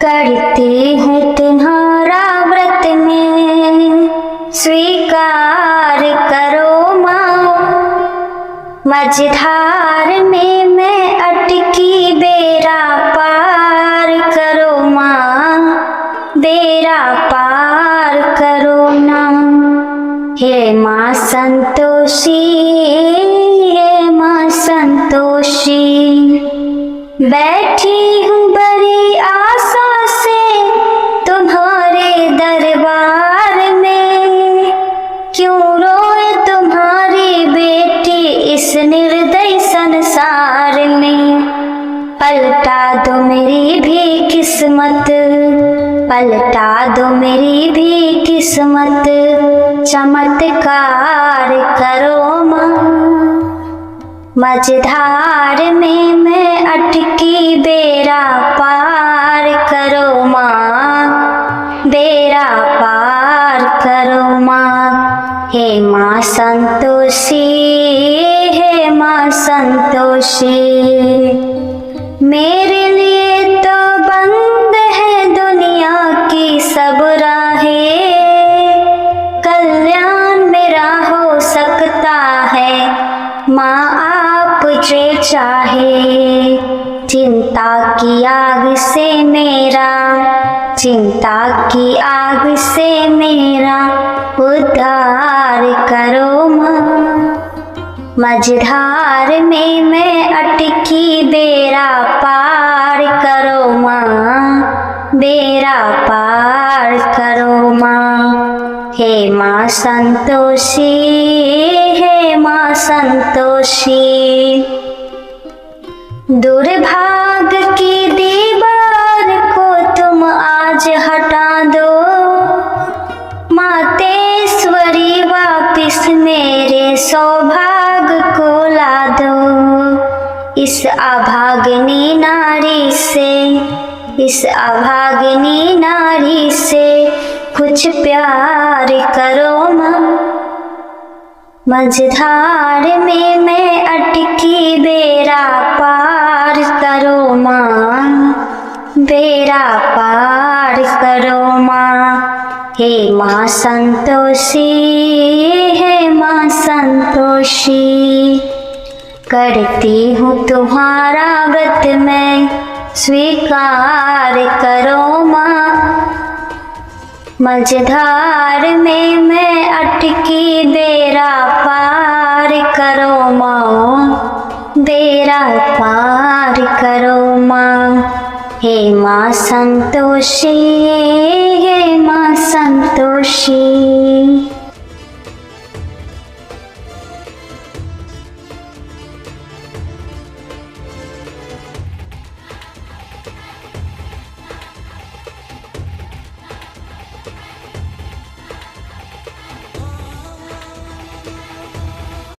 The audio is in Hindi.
करती हूँ तुम्हारा व्रत में स्वीकार करो माँ। मझधार में मैं अटकी बेड़ा पार करो माँ, बेड़ा पार करो ना। हे माँ संतोषी, हे माँ संतोषी, बैठी हूँ बड़ी आशा से तुम्हारे दरबार में। क्यों रोए तुम्हारी बेटी इस निर्दयी संसार में। पलटा दो मेरी भी किस्मत, पलटा दो मेरी भी किस्मत, चमत्कार करो माँ। मझधार में मैं अटकी बेड़ा पार करो माँ, बेड़ा पार करो माँ। हे माँ संतोषी, हे माँ संतोषी, मेरे लिए तो बंद है दुनिया की सब राहें। कल्याण मेरा हो सकता है माँ आप जो चाहे। चिंता की आग से मेरा, चिंता की आग से मेरा उद्धार करो माँ। मझधार में मैं अटकी बेड़ा पार करो माँ, बेड़ा पार करो माँ। हे माँ संतोषी, हे माँ संतोषी, दुर्भाग्य की दीवार को तुम आज हटा दो। मातेश्वरी वापिस मेरे सौभाग्य को ला दो। इस अभागिनी नारी से, इस अभागिनी नारी से कुछ प्यार करो माँ। मझधार में मैं अटकी बेड़ा पार करो माँ, बेड़ा पार करो माँ। हे माँ संतोषी, हे माँ संतोषी, करती हूँ तुम्हारा व्रत मैं स्वीकार करो माँ। मझधार में मैं अटकी बेड़ा पार करो माँ, बेड़ा पार करो माँ। हे माँ संतोषी, हे माँ संतोषी।